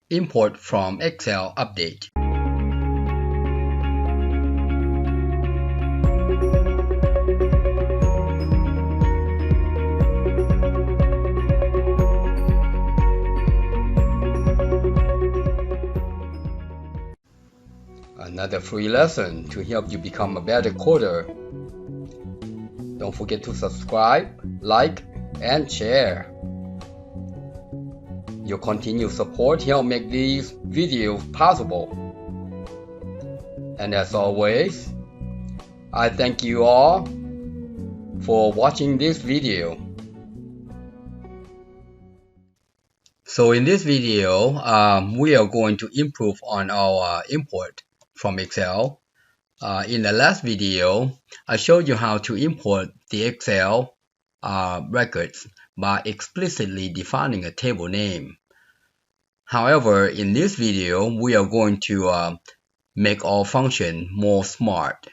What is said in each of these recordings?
Import from Excel update. Another free lesson to help you become a better coder. Don't forget to subscribe, like, and share. Your continued support helps make these videos possible. And as always, I thank you all for watching this video. So in this video, we are going to improve on our import from Excel. In the last video, I showed you how to import the Excel records by explicitly defining a table name. However, in this video, we are going to make our function more smart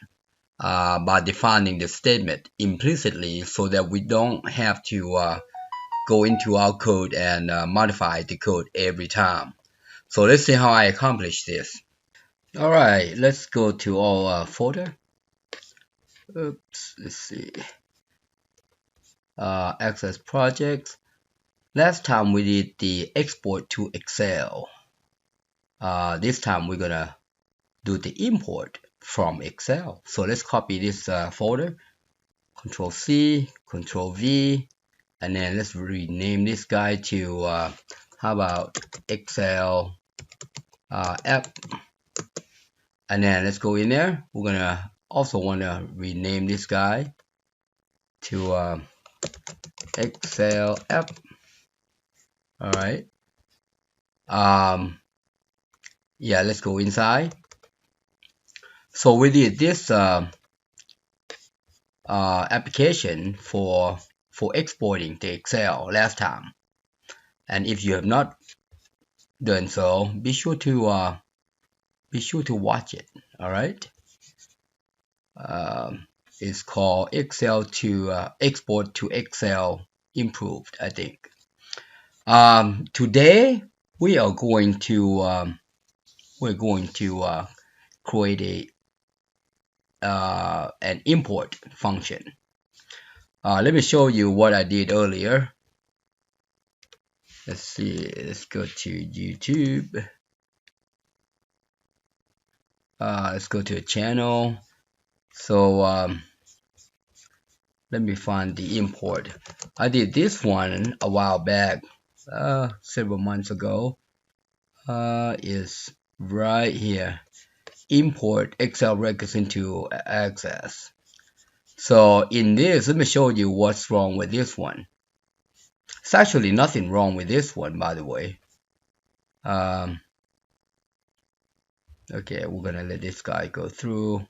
by defining the statement implicitly so that we don't have to go into our code and modify the code every time. So let's see how I accomplish this. Alright, let's go to our folder. Oops, let's see. Access projects. Last time we did the export to Excel. This time we're gonna do the import from Excel. So let's copy this folder. Control C, Control V, and then let's rename this guy to how about Excel app. And then let's go in there. We're gonna also want to rename this guy to Excel app. All right. Yeah, let's go inside. So we did this application for exporting the Excel last time, and if you have not done so, be sure to watch it. All right. It's called Excel to export to Excel improved, I think. Today we are going to create an import function. Let me show you what I did earlier. Let's see. Let's go to YouTube. Let's go to a channel. So let me find the import. I did this one a while back, several months ago. Is right here. Import Excel records into Access. So in this, let me show you what's wrong with this one. It's actually nothing wrong with this one, by the way. Okay, we're gonna let this guy go through.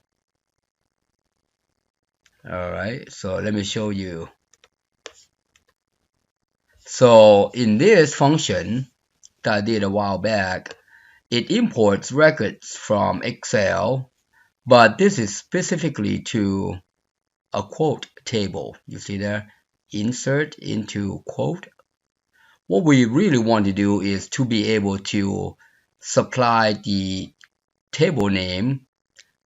Alright, so let me show you. So in this function that I did a while back, it imports records from Excel, but this is specifically to a quote table. You see there, insert into quote. What we really want to do is to be able to supply the table name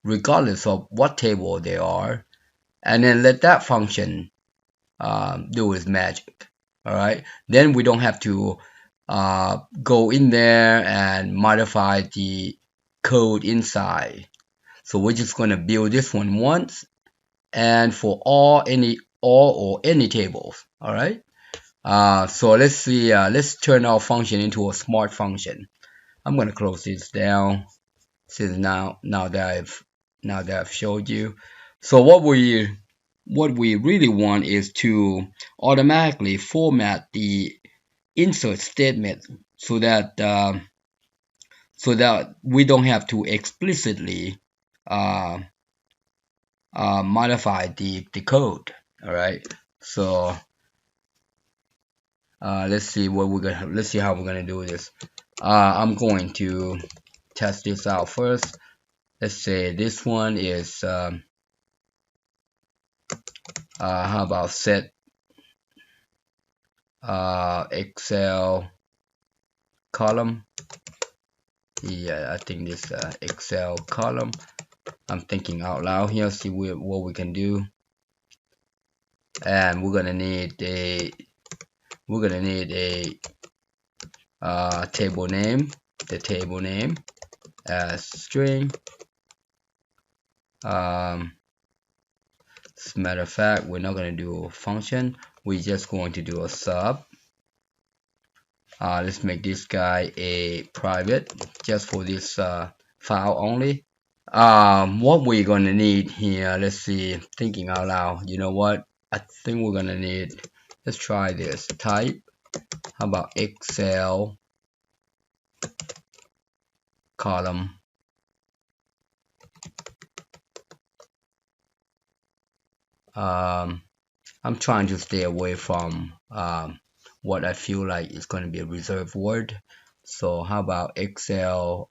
regardless of what table they are, and then let that function do its magic. All right, then we don't have to go in there and modify the code inside. So we're just going to build this one once and for all or any tables. All right. So let's see. Let's turn our function into a smart function. I'm going to close this down since now that I've showed you. So what we really want is to automatically format the insert statement so that we don't have to explicitly modify the code. All right. So let's see how we're gonna do this. I'm going to test this out first. Let's say this one is how about set Excel column. Yeah, I think this Excel column. I'm thinking out loud here. See what we can do. And we're gonna need a table name. The table name as string. As a matter of fact, we're not going to do a function. We're just going to do a sub. Let's make this guy a private, just for this file only. What we're going to need here, let's see, thinking out loud. You know what? I think we're going to need, let's try this. Type, how about Excel column. I'm trying to stay away from what I feel like is going to be a reserved word. So how about Excel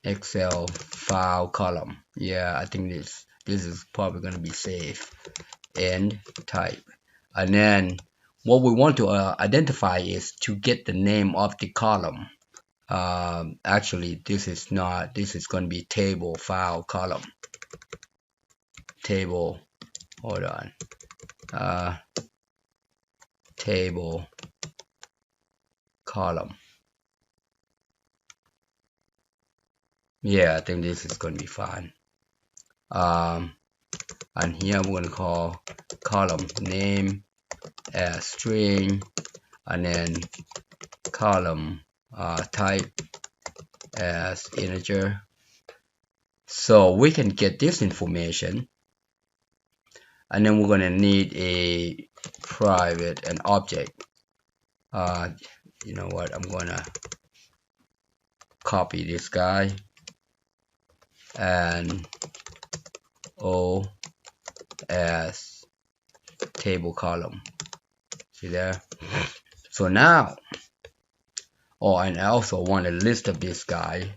Excel file column? Yeah, I think this is probably going to be safe. And type, and then what we want to identify is to get the name of the column. Actually, this is not. This is going to be table file column. Table. Hold on. Table column. Yeah, I think this is going to be fine. And here we're going to call column name as string, and then column type as integer. So we can get this information, and then we're going to need a private and object. You know what? I'm going to copy this guy and O as table column. See there? So now, and I also want a list of this guy.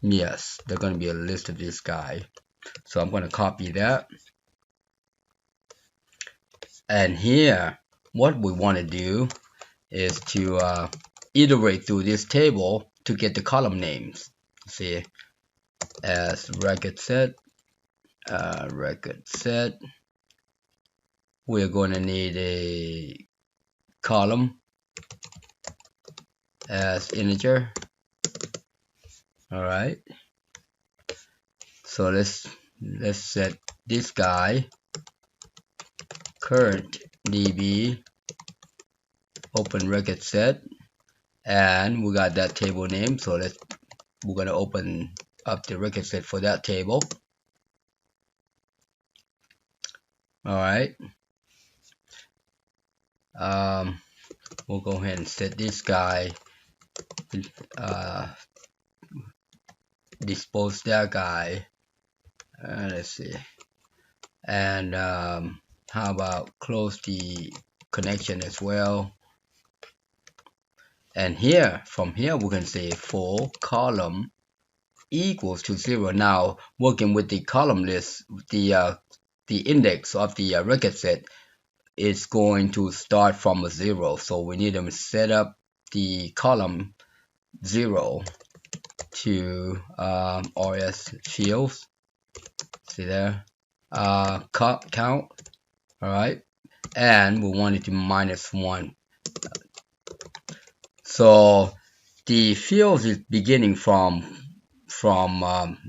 Yes, there's going to be a list of this guy. So I'm going to copy that. And here, what we want to do is to iterate through this table to get the column names. See, as record set, we're going to need a column as integer. All right. So let's set this guy current db open record set, and we got that table name. So we're gonna open up the record set for that table. All right. We'll go ahead and set this guy, dispose that guy. Let's see. And how about close the connection as well? And here, from here, we can say for column equals to 0. Now, working with the column list, the index of the record set is going to start from a 0. So we need to set up the column 0 to rs fields. See there, count. All right, and we want it to -1. So the field is beginning from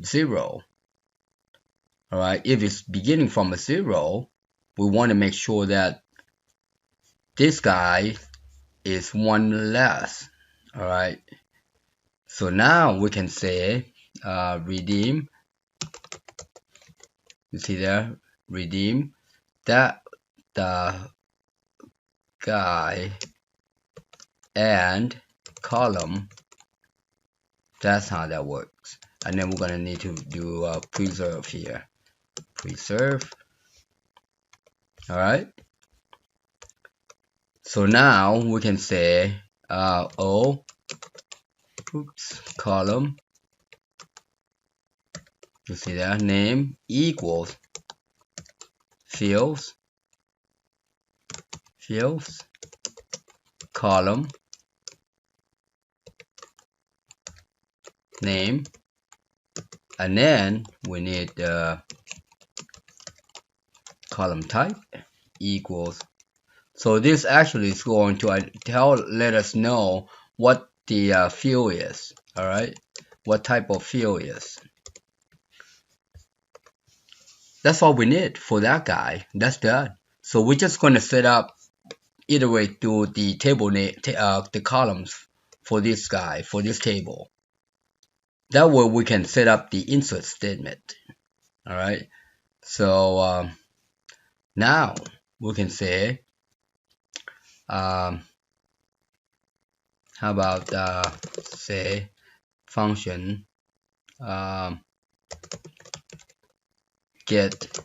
0. All right, if it's beginning from a 0, we want to make sure that this guy is 1 less. All right, so now we can say redeem. You see there, redeem that the guy and column. That's how that works. And then we're gonna need to do preserve here. Preserve. All right. So now we can say column. You see that, name equals fields, fields, column, name, and then we need column type equals. So this actually is going to let us know what the field is. All right, what type of field is. That's all we need for that guy. That's done. So we're just going to set up, iterate through the table name, the columns for this guy, for this table. That way we can set up the insert statement. All right. So now we can say, how about say function get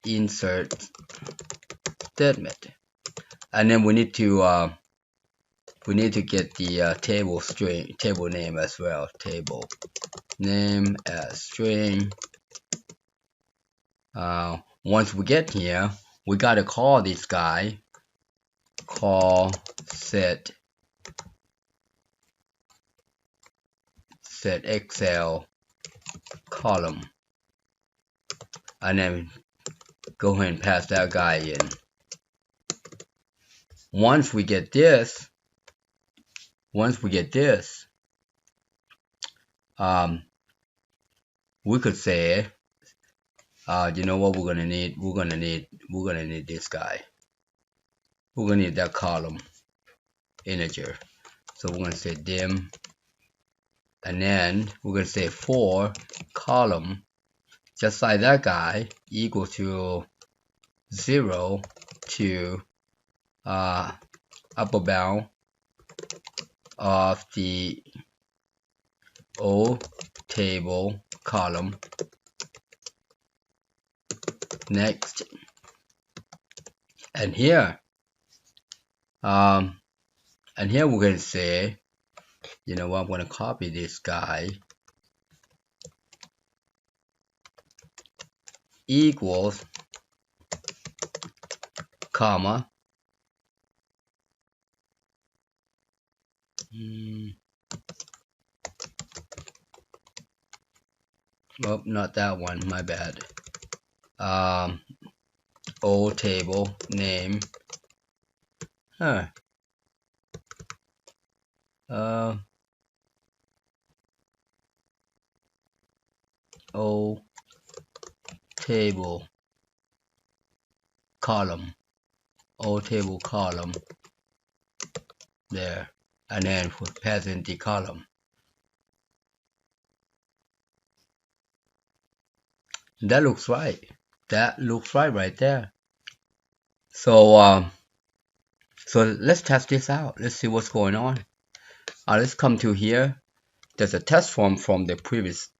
insert statement, and then we need to get the table name as well. Table name as string. Once we get here, we gotta call this guy. Call set Excel column, and then go ahead and pass that guy in. Once we get this, we could say, you know what we're gonna need? We're gonna need this guy. We're gonna need that column integer. So we're gonna say dim, and then we're gonna say for column, just like that guy, equal to 0 to upper bound of the O table column. Next, and here we're going to say, you know what, I'm going to copy this guy, equals, comma, oh, not that one, my bad. O table name, O table column, O table column, there, and then pass in the column. That looks right. That looks right there. So so let's test this out. Let's see what's going on. Let's come to here. There's a test form from the previous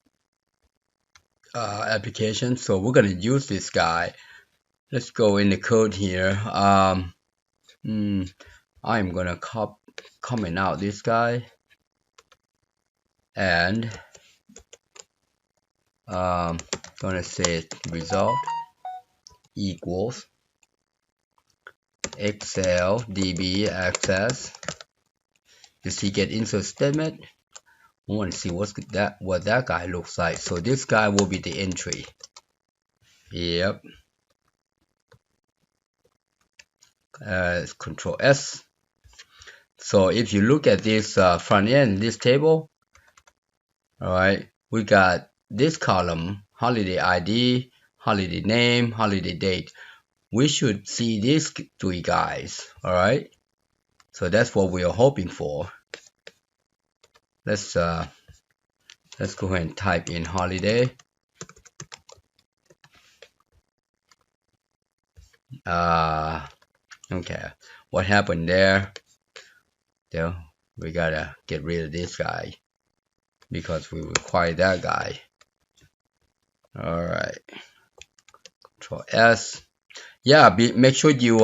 application, so we're gonna use this guy. Let's go in the code here. I'm gonna comment out this guy, and gonna say result equals Excel DB access. You see, get insert statement. We want to see what that guy looks like. So this guy will be the entry. Yep. Control S. So if you look at this front end, this table, all right, we got this column: holiday ID, holiday name, holiday date. We should see these three guys. All right. So that's what we are hoping for. Let's go ahead and type in holiday. Okay, what happened there? There, we gotta get rid of this guy because we require that guy. All right, Control S. Yeah, make sure you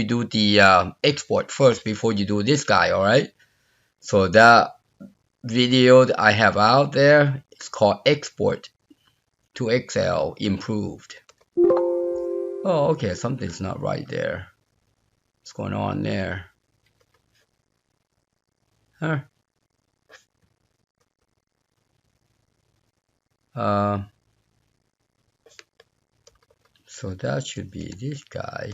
do the export first before you do this guy. All right. So that video that I have out there, it's called Export to Excel Improved. Oh, okay, something's not right there. What's going on there? Huh? So that should be this guy,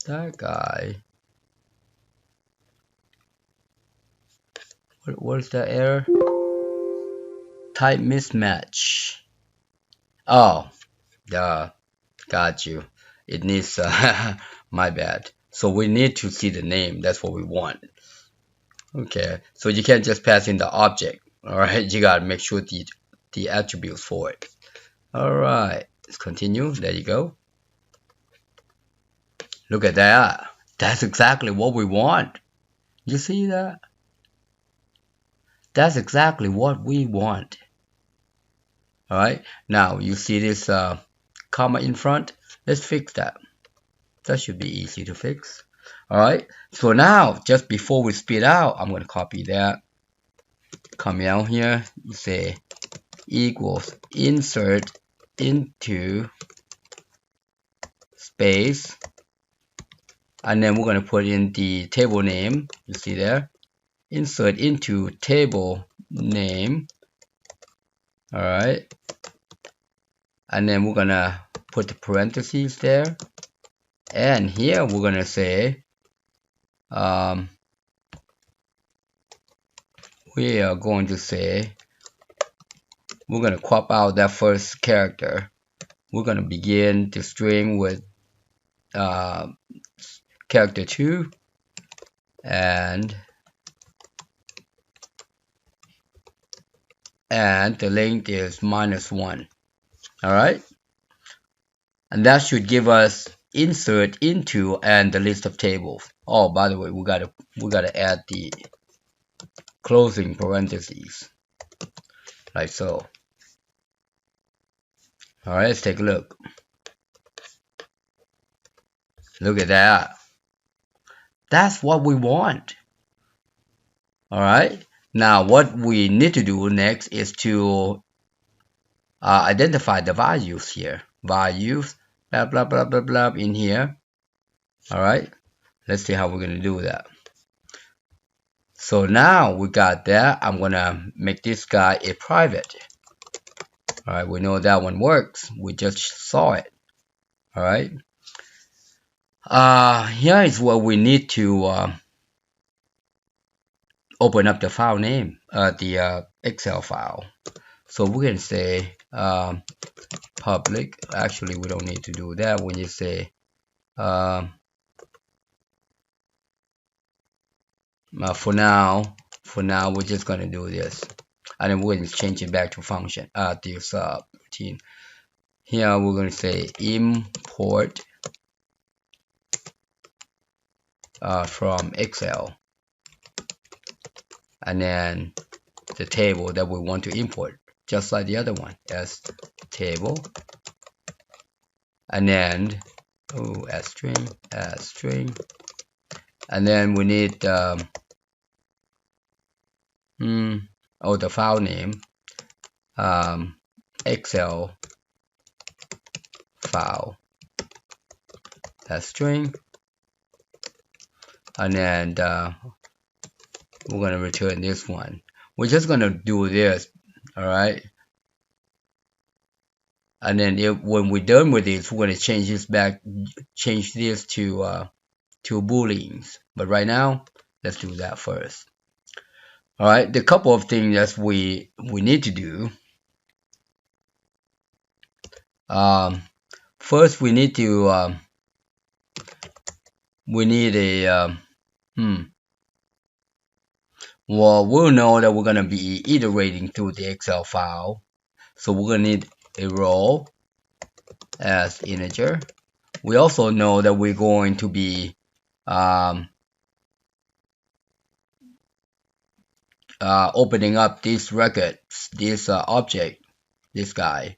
that guy. What's the error? Type mismatch. Oh, yeah, got you. It needs, my bad. So we need to see the name. That's what we want. Okay, so you can't just pass in the object. All right, you gotta make sure the attributes for it. All right, let's continue. There you go. Look at that. That's exactly what we want. You see that? That's exactly what we want. All right, now you see this comma in front. Let's fix that. That should be easy to fix. All right, so now just before we spit out, I'm going to copy that. Come down here, you say equals insert into space, and then we're going to put in the table name. You see there, insert into table name. All right, and then we're going to put the parentheses there, and here we're going to say we are going to say we're going to crop out that first character. We're going to begin the string with character 2, and the length is -1. All right, and that should give us insert into and the list of tables. Oh, by the way, we gotta add the closing parentheses, like so. All right, let's take a look. Look at that. That's what we want. All right. Now, what we need to do next is to identify the values here. Values, blah, blah, blah, blah, blah, in here. All right. Let's see how we're going to do that. So now we got that. I'm going to make this guy a private. All right. We know that one works. We just saw it. All right. Here is what we need to open up the file name, the Excel file. So we're going to say public. Actually, we don't need to do that. When you say for now, we're just going to do this, and then we're going to change it back to function. This routine. Here we're going to say import from Excel, and then the table that we want to import, just like the other one, as table, and then as string, and then we need the file name, Excel file, as string, and then we're going to return this one. We're just going to do this. All right, and then when we're done with this, we're going to change this to booleans. But right now, let's do that first. All right, the couple of things that we need to do. First, we need to well, we'll know that we're going to be iterating through the Excel file. So we're going to need a row as integer. We also know that we're going to be opening up these records, this object, this guy,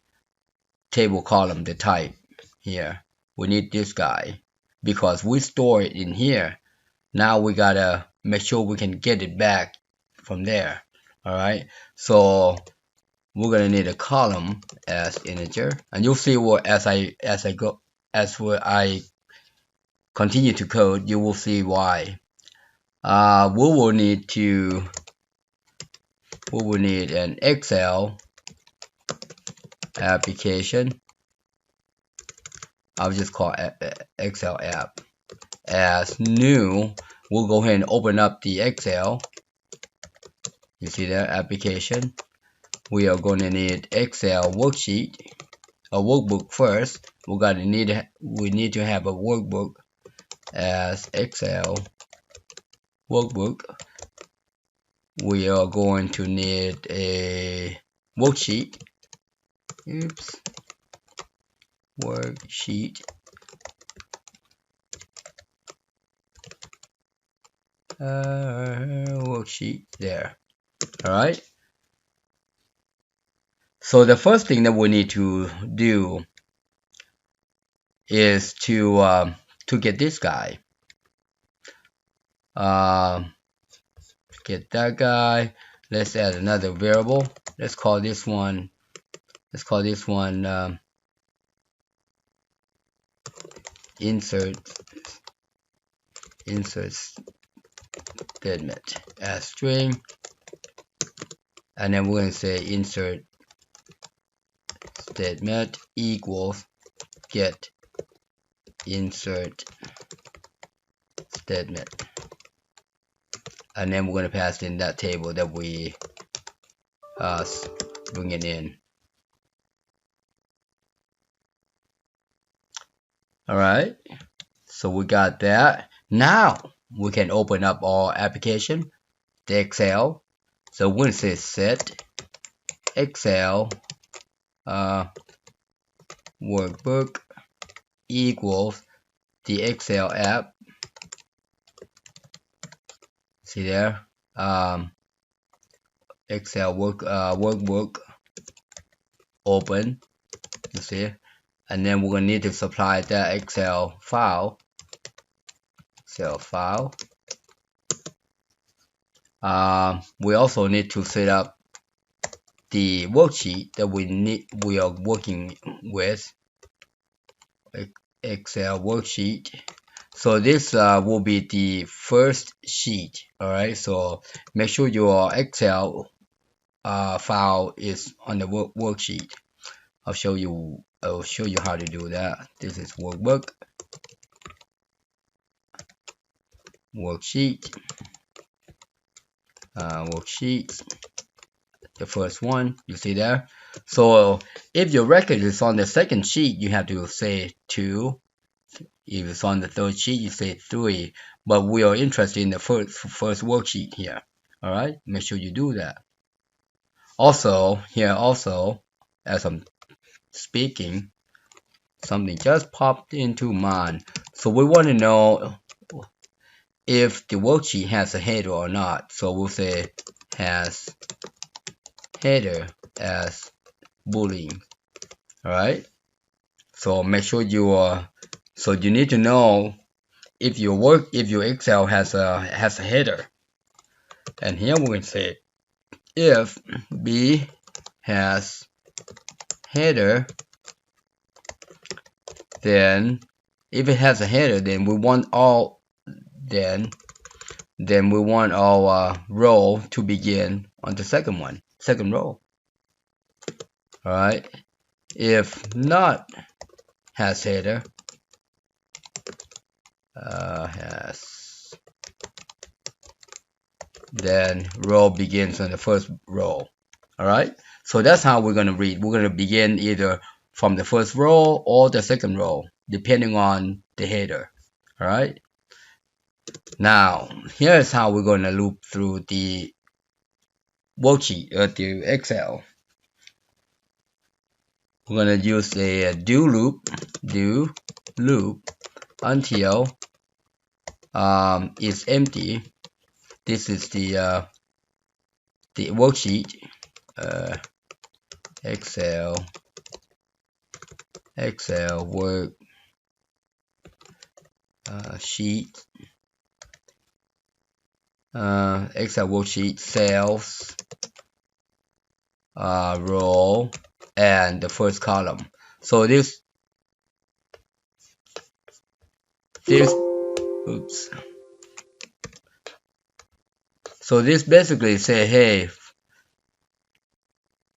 table column, the type here. We need this guy because we store it in here. Now we gotta make sure we can get it back from there. All right, so we're gonna need a column as integer, and you'll see what as I continue to code, you will see why. We will need an Excel application. I'll just call Excel app as new. We'll go ahead and open up the Excel. You see that application. We are going to need Excel worksheet, a workbook first. We need to have a workbook as Excel workbook. We are going to need a worksheet. Worksheet. Worksheet there. All right. So the first thing that we need to do is to get this guy. Get that guy. Let's add another variable. Let's call this one insert statement as string, and then we're going to say insert statement equals get insert statement, and then we're going to pass in that table that we bring it in. All right, so we got that. Now we can open up our application, the Excel. So we're going to say set Excel workbook equals the Excel app. See there, Excel workbook open. You see, and then we're gonna need to supply that Excel file. We also need to set up the worksheet that we are working with. Excel worksheet. So this will be the first sheet. All right. So make sure your Excel file is on the worksheet. I'll show you how to do that. This is workbook, worksheet, worksheet. The first one, you see there. So if your record is on the second sheet, you have to say 2. If it's on the third sheet, you say 3. But we are interested in the first worksheet here. All right, make sure you do that. Also, as I'm speaking, something just popped into mind. So we want to know if the worksheet has a header or not. So we'll say has header as boolean. All right. So make sure so you need to know if your Excel has a header. And here we're going to say if B has header, then if it has a header, then we want all our row to begin on the second row. All right. If not has header, then row begins on the first row. All right. So that's how we're going to read. We're going to begin either from the first row or the second row, depending on the header. All right. Now, here's how we're going to loop through the worksheet or the Excel. We're going to use a do loop until it's empty. This is the worksheet, Excel work sheet, Excel worksheet cells, row, and the first column. So this this, oops. So this basically say, hey,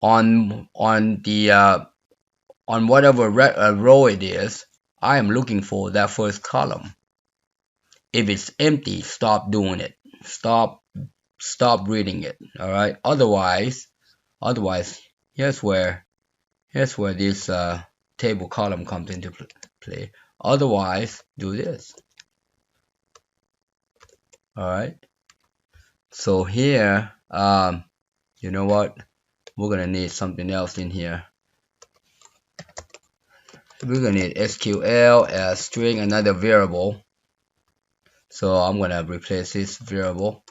on whatever row it is, I am looking for that first column. If it's empty, stop doing it. Stop reading it. All right. Otherwise, here's where this table column comes into play. Otherwise, do this. All right. So here, you know what? We're gonna need something else in here. We're gonna need SQL as string, another variable. So I'm gonna replace this variable,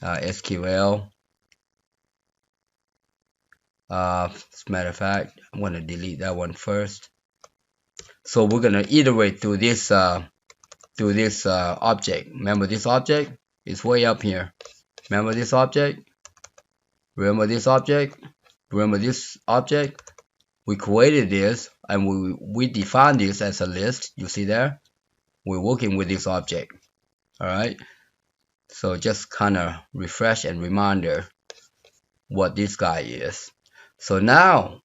SQL. As a matter of fact, I'm gonna delete that one first. So we're gonna iterate through this object. Remember this object is way up here. Remember this object. Remember this object. Remember this object. We created this and we defined this as a list. You see there? We're working with this object. All right. So just kind of refresh and reminder what this guy is. So now,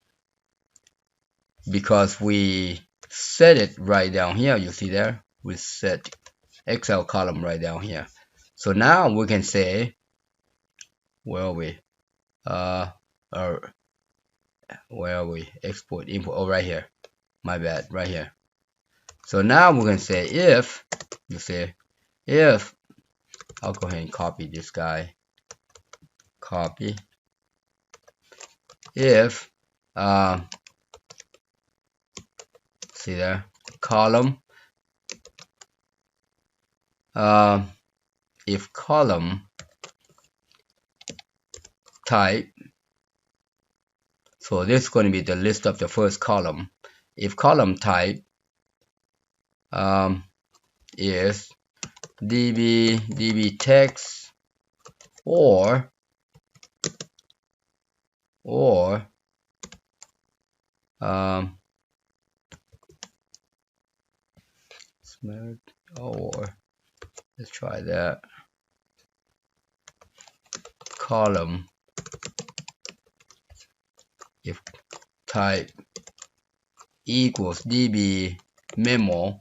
because we set it right down here, you see there, we set Excel column right down here. So now we can say, where are we? Where are we? Export input. Oh, right here. My bad. Right here. So now we're gonna say if, you say if, I'll go ahead and copy this guy. Copy. If see there, column, if column type, so this is going to be the list of the first column. If column type is db text or let's try that, column if type equals db memo,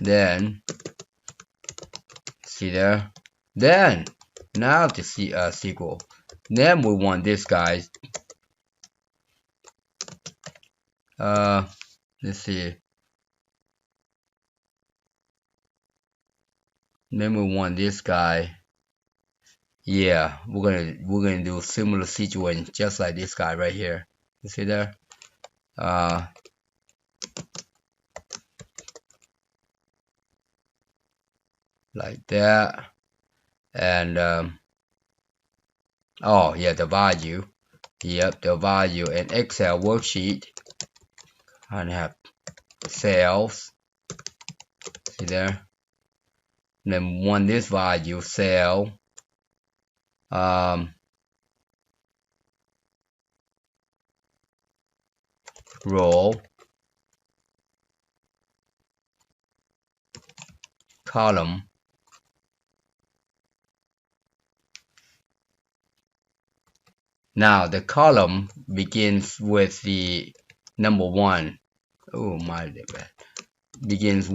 then see there, then now to see SQL, then we want this guy, let's see, then we want this guy. Yeah, we're gonna do similar situation just like this guy right here. You see there? Like that. And oh yeah, the value. Yep, the value and Excel worksheet. And have cells. See there? And then want this value cell. Row, column, now the column begins with the number 1. Oh my bad. Begins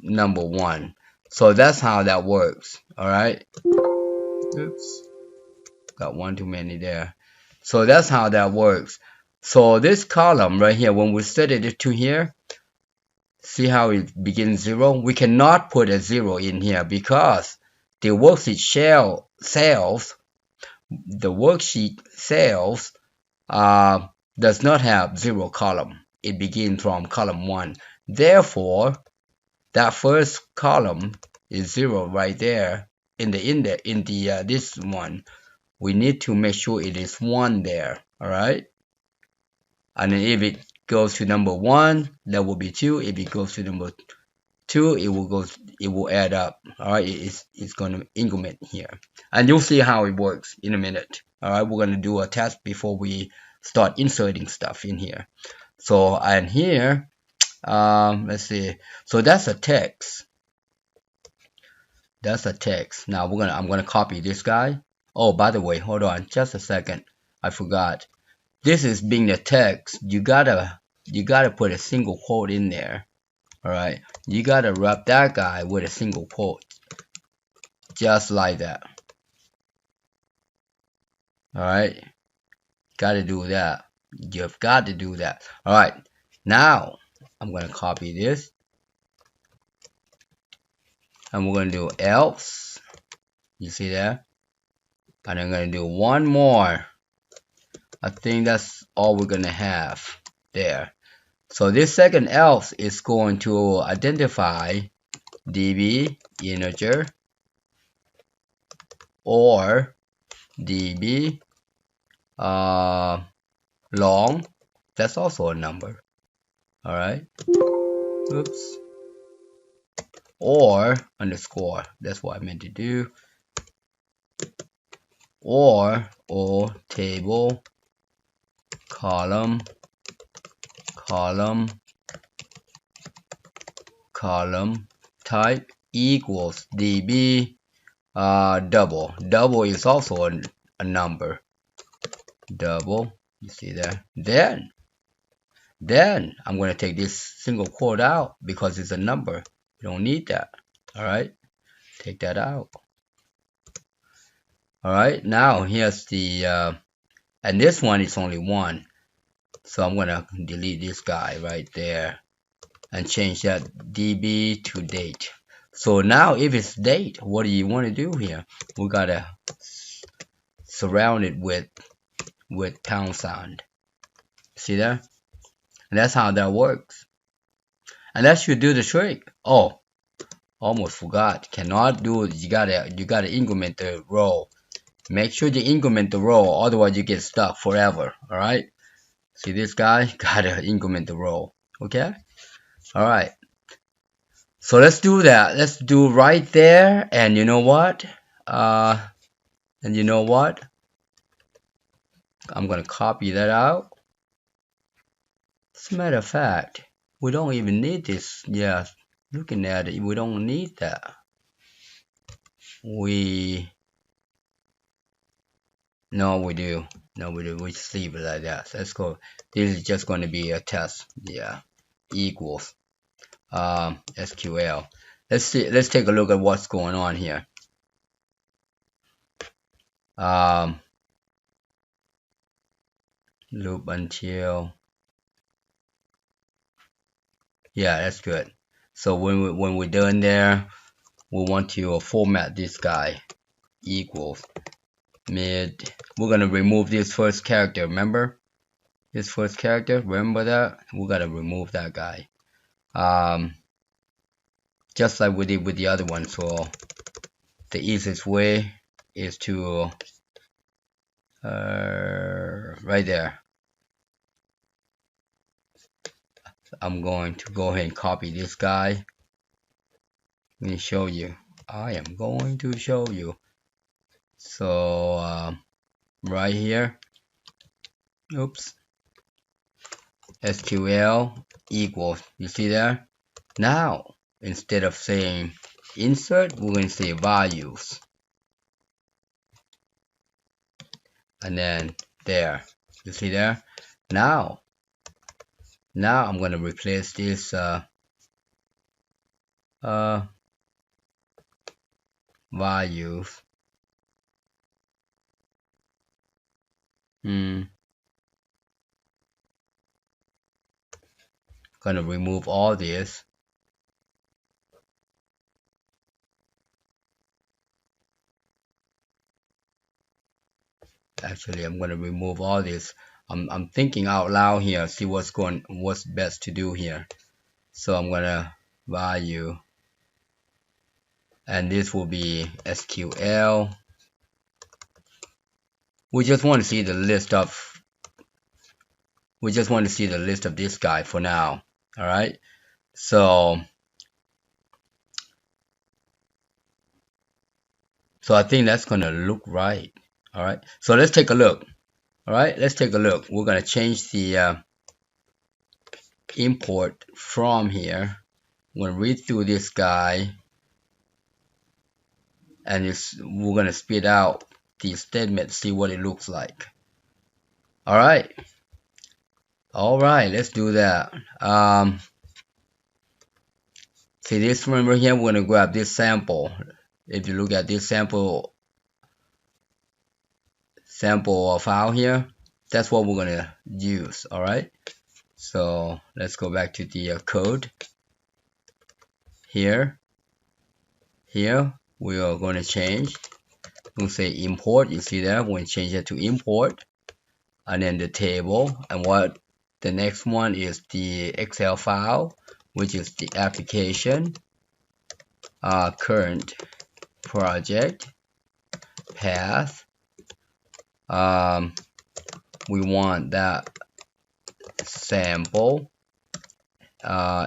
number 1. So that's how that works. All right. Oops. Got one too many there. So that's how that works. So this column right here, when we set it to here, see how it begins 0? We cannot put a 0 in here because the worksheet cells, does not have 0 column. It begins from column 1. Therefore, that first column is 0 right there in this one. We need to make sure it is 1 there. All right. And then if it goes to number 1, that will be 2. If it goes to number 2, it will add up. All right. It's going to increment here, and you'll see how it works in a minute. All right. We're going to do a test before we start inserting stuff in here. So, and here Let's see. So that's a text. That's a text. Now I'm gonna copy this guy. Oh, by the way, hold on just a second. I forgot. This is being the text. You gotta put a single quote in there. All right. You gotta wrap that guy with a single quote, just like that. All right. Gotta do that. You've got to do that. All right. Now I'm gonna copy this, and we're gonna do else. You see that? And I'm gonna do one more. I think that's all we're gonna have there. So this second else is going to identify db integer or db long. That's also a number. All right. Oops. Or underscore. That's what I meant to do. Or table column type equals db double. Double is also a number. Double. You see that? Then I'm going to take this single quote out because it's a number. You don't need that. All right. Take that out. All right. Now here's the and this one is only one. So I'm going to delete this guy right there and change that db to date. So now if it's date, what do you want to do here? We got to surround it with pound sign. See that? And that's how that works. And that should do the trick. Oh, almost forgot. Cannot do it. You gotta increment the row. Make sure you increment the row, otherwise you get stuck forever. Alright? See this guy? Gotta increment the row. Okay? Alright. So let's do that. Let's do right there. And you know what? I'm gonna copy that out. As a matter of fact, we don't even need this. Yeah, looking at it, we don't need that. No, we do. We just leave it like that. Let's go. This is just going to be a test. Yeah, equals SQL. Let's see. Let's take a look at what's going on here. Loop until. Yeah, that's good. So when we're done there, we want to format this guy equals mid. We're gonna remove this first character. Remember this first character? Remember that? We gotta remove that guy. Just like we did with the other one. So the easiest way is to right there. I'm going to go ahead and copy this guy. Let me show you. I am going to show you. So right here, oops, SQL equals, you see there? Now instead of saying insert, we're going to say values, and then there, you see there? Now I'm going to replace this values. Gonna remove all this. Actually, I'm gonna remove all this. I'm thinking out loud here, see what's best to do here. So I'm gonna value, and this will be SQL. We just want to see the list of this guy for now. All right. So I think that's gonna look right. All right. So let's take a look. All right. Let's take a look. We're gonna change the import from here. I'm going to read through this guy, and we're going to spit out the statement, see what it looks like. Alright, let's do that. See this, remember here, we're going to grab this sample. If you look at this sample file here, that's what we're going to use. Alright, so let's go back to the code. Here we are going to change. We'll say import. You see that? We're going to change it to import, and then the table, and what the next one is the Excel file, which is the application, current project path. We want that sample XLXS,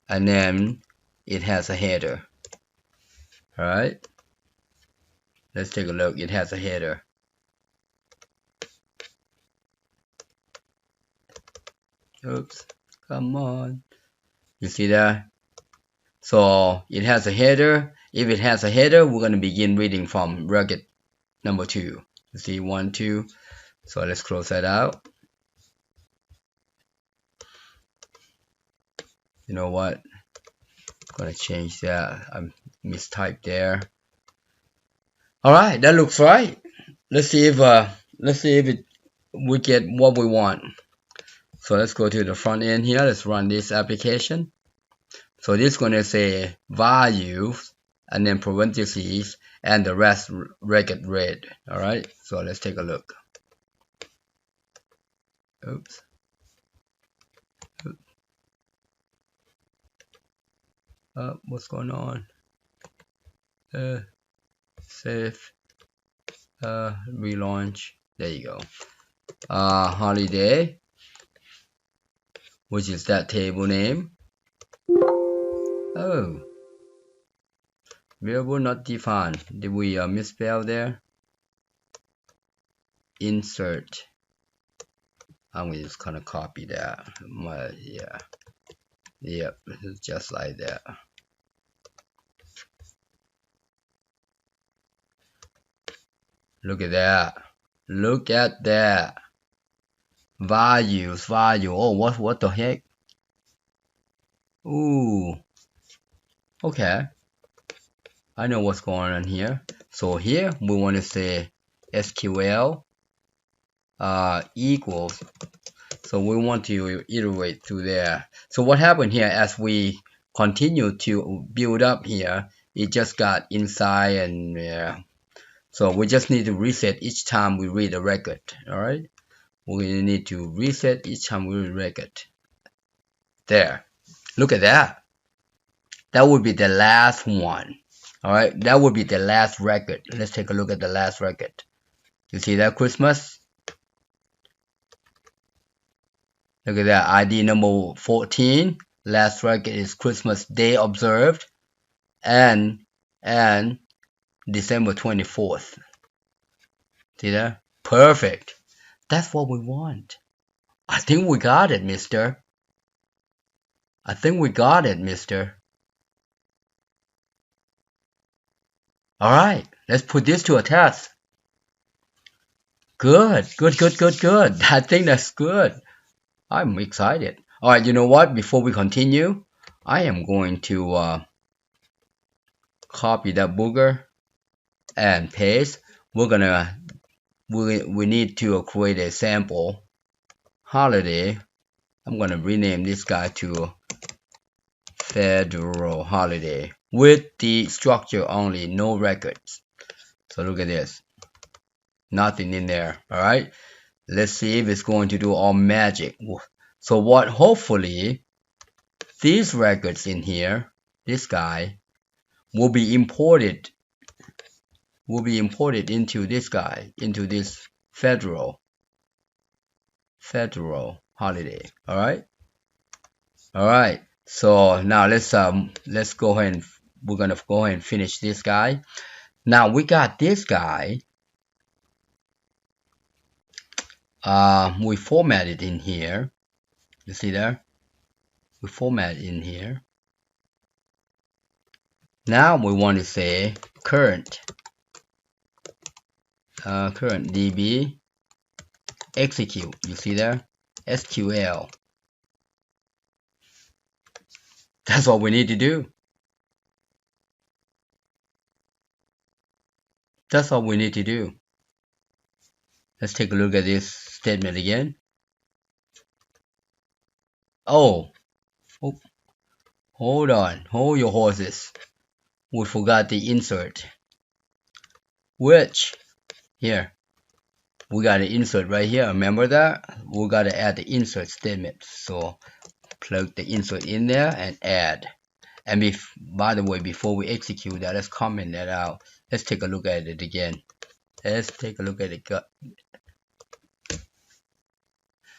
and then it has a header. Alright, let's take a look. It has a header. Oops, come on. You see that? So it has a header. If it has a header, we're going to begin reading from record number 2. You see 1, 2. So let's close that out. You know what? I'm going to change that. I mistyped there. Alright, that looks right. Let's see if we get what we want. So let's go to the front end here. Let's run this application. So this is going to say values and then parentheses and the rest record read. Alright, so let's take a look. Oops. What's going on? Save, relaunch. There you go. Holiday, which is that table name. Oh, variable not defined. Did we misspell there? Insert. I'm just gonna copy that. Yep, just like that. Look at that. Look at that. Value. Oh, what the heck? Ooh. Okay. I know what's going on here. So here we want to say SQL equals. So we want to iterate through there. So what happened here, as we continue to build up here, it just got inside, and so we just need to reset each time we read a record. Alright, we need to reset each time we read a record. There, look at that. That would be the last one. Alright, that would be the last record. Let's take a look at the last record. You see that, Christmas? Look at that, ID number 14. Last record is Christmas Day observed, and December 24th. See that? Perfect. That's what we want. I think we got it, mister. I think we got it, mister. Alright, let's put this to a test. Good. I think that's good. I'm excited. Alright, you know what? Before we continue, I am going to copy that booger and paste. We need to create a sample holiday. I'm gonna rename this guy to Federal Holiday with the structure only, no records. So look at this, nothing in there. Alright, let's see if it's going to do all magic. So what, hopefully these records in here, this guy, will be imported into this guy, into this federal holiday. Alright, so now let's go ahead and we're gonna go ahead and finish this guy. Now we got this guy. we format it in here. You see there? We format in here. Now we want to say current db execute. You see there? SQL. That's what we need to do. That's all we need to do. Let's take a look at this statement again. Oh, hold on. Hold your horses. We forgot the insert. Which, here, we got to insert right here. Remember that? We got to add the insert statement. So plug the insert in there and add. And by the way, before we execute that, let's comment that out. Let's take a look at it again. Let's take a look at it.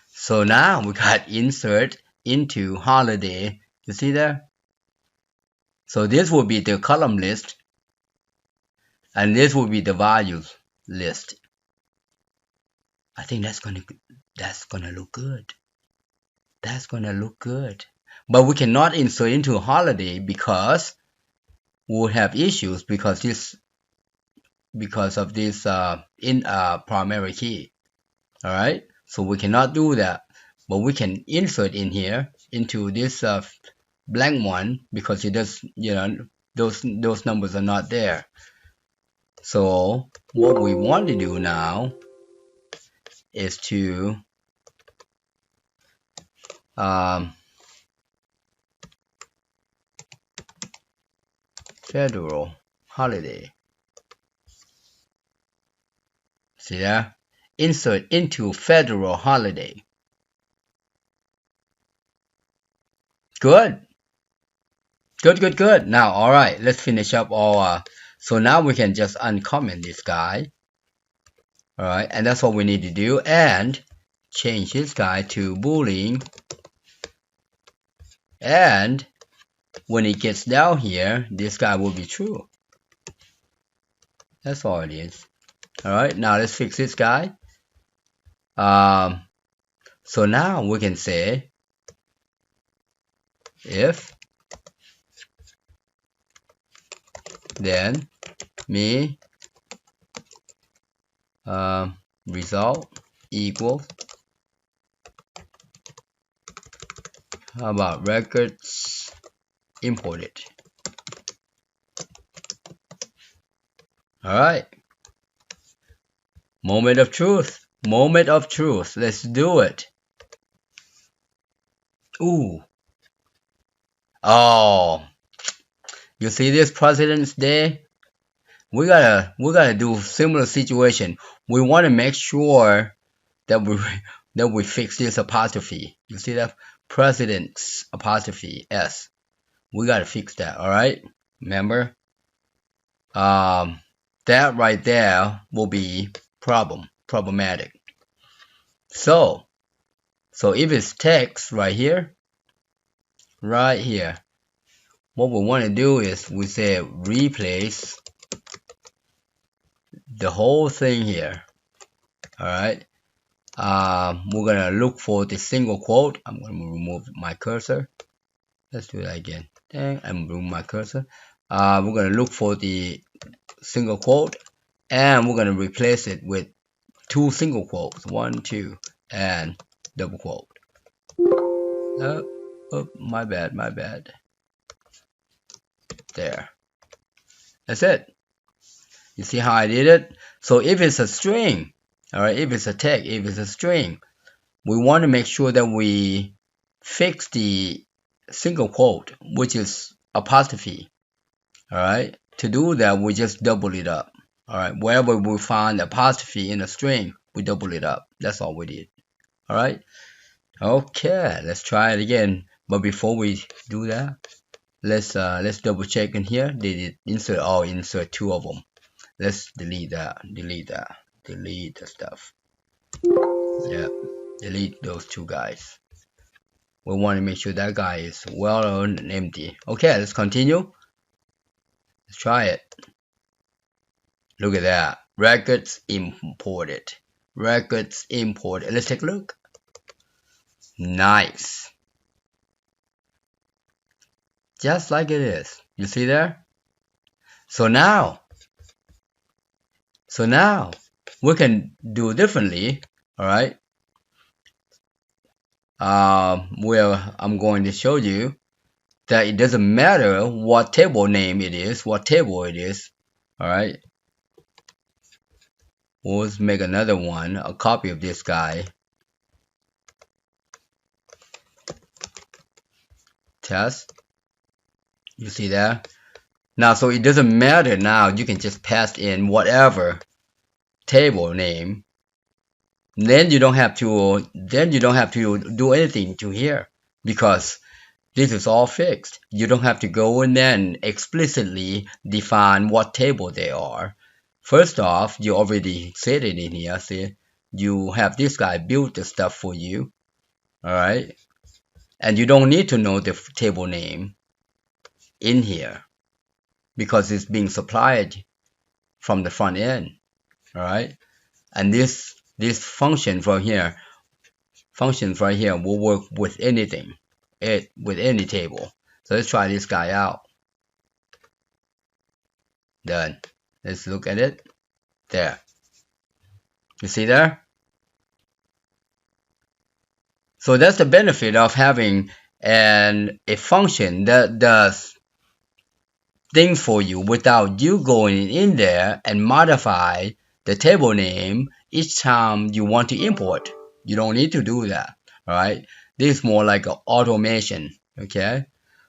So now we got insert into holiday. You see there? So this will be the column list, and this will be the values list. I think that's gonna look good. That's gonna look good. But we cannot insert into holiday because we'll have issues because of this primary key. All right, so we cannot do that, but we can insert in here into this blank one because it does, those numbers are not there. So what we want to do now is to federal holiday. See there? Insert into federal holiday. Good. Good. Now, all right, let's finish up all. So now we can just uncomment this guy. All right, and that's what we need to do. And change this guy to Boolean. And when it gets down here, this guy will be true. That's all it is. All right, now let's fix this guy. So now we can say if then me result equals, how about records imported. All right, moment of truth. Let's do it. Ooh. Oh, you see this President's Day? We gotta do similar situation. We want to make sure that we fix this apostrophe. You see that? President's apostrophe S. We gotta fix that. All right. Remember, that right there will be problematic. So if it's text right here, what we want to do is we say replace the whole thing here. All right. We're gonna look for the single quote. I'm gonna remove my cursor. Let's do that again. I'm remove my cursor. We're gonna look for the single quote, and we're gonna replace it with two single quotes, 1, 2, and double quote. Oh, my bad. There. That's it. You see how I did it? So if it's a string, all right, if it's a tag, if it's a string, we want to make sure that we fix the single quote, which is apostrophe. All right. To do that, we just double it up. All right. Wherever we find apostrophe in a string, we double it up. That's all we did. All right. Okay. Let's try it again. But before we do that, let's double check in here. Did it insert? Oh, insert two of them. Let's delete that. Delete the stuff. Yeah. Delete those two guys. We want to make sure that guy is well and empty. Okay, let's continue. Let's try it. Look at that. Records imported. records import. Let's take a look. Nice. Just like it is. You see there? So now we can do differently. All right. Where I'm going to show you that it doesn't matter what table name it is, what table it is. All right. We'll make another one, a copy of this guy. Test. You see that? Now, so it doesn't matter now. You can just pass in whatever table name. Then you don't have to do anything to here because this is all fixed. You don't have to go in there and explicitly define what table they are. First off, you already said it in here. See, you have this guy build the stuff for you. All right, and you don't need to know the table name in here because it's being supplied from the front end. All right, and this function from here, will work with anything, with any table. So let's try this guy out. Done. Let's look at it. There. You see there? So that's the benefit of having a function that does things for you without you going in there and modify the table name each time you want to import. You don't need to do that. All right. This is more like an automation. Okay.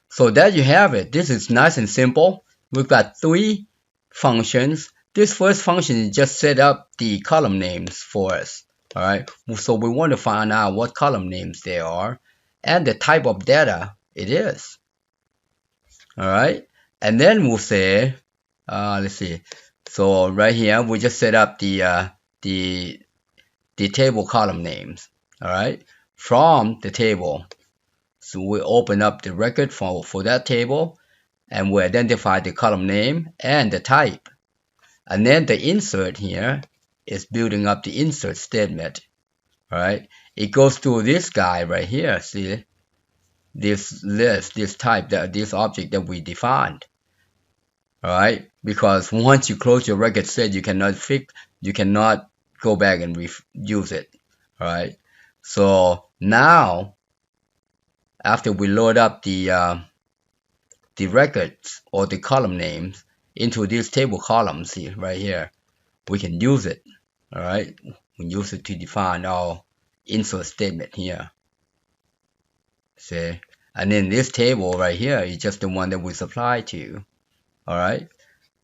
So there you have it. This is nice and simple. We've got 3 functions. This first function is just set up the column names for us. All right. So we want to find out what column names they are and the type of data it is. All right. And then we'll say, let's see. So right here, we just set up the table column names. All right. From the table. So we open up the record for that table and we identify the column name and the type. And then the insert here is building up the insert statement. All right. It goes to this guy right here. See this list, this type, this object that we defined. All right. Because once you close your record set, you cannot go back and use it. All right. So now, after we load up the records or the column names into these table columns here, right here, we can use it. All right, we use it to define our insert statement here. See, and then this table right here is just the one that we supply to. All right,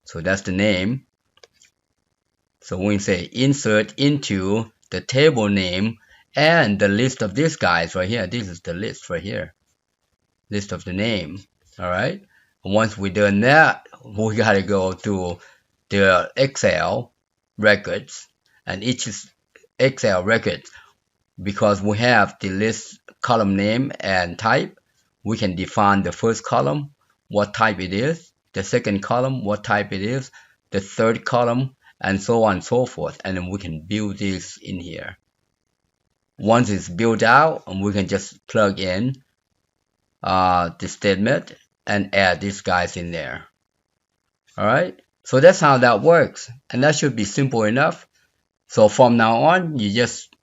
so that's the name. So when we say insert into the table name and the list of these guys right here, this is the list right here, list of the name. All right. Once we done that, we gotta go to the Excel records, and each Excel record, because we have the list column name and type, we can define the first column, what type it is, the second column, what type it is, the third column, and so on and so forth. And then we can build this in here. Once it's built out, and we can just plug in the statement and add these guys in there. All right, so that's how that works, and that should be simple enough. So from now on, you just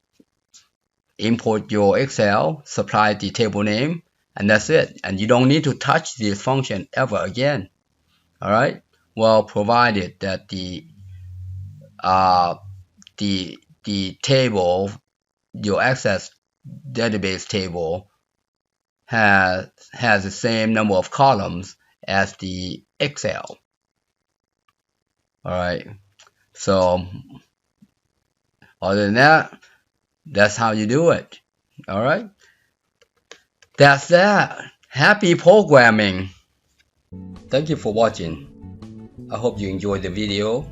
import your Excel, supply the table name, and that's it. And you don't need to touch this function ever again. All right, well, provided that the table, your Access database table, has the same number of columns as the Excel. All right. So other than that, that's how you do it. All right. That's that. Happy programming. Thank you for watching. I hope you enjoyed the video.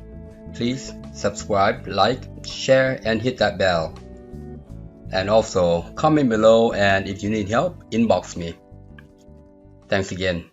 Please subscribe, like, share, and hit that bell. And also comment below, and if you need help, inbox me. Thanks again.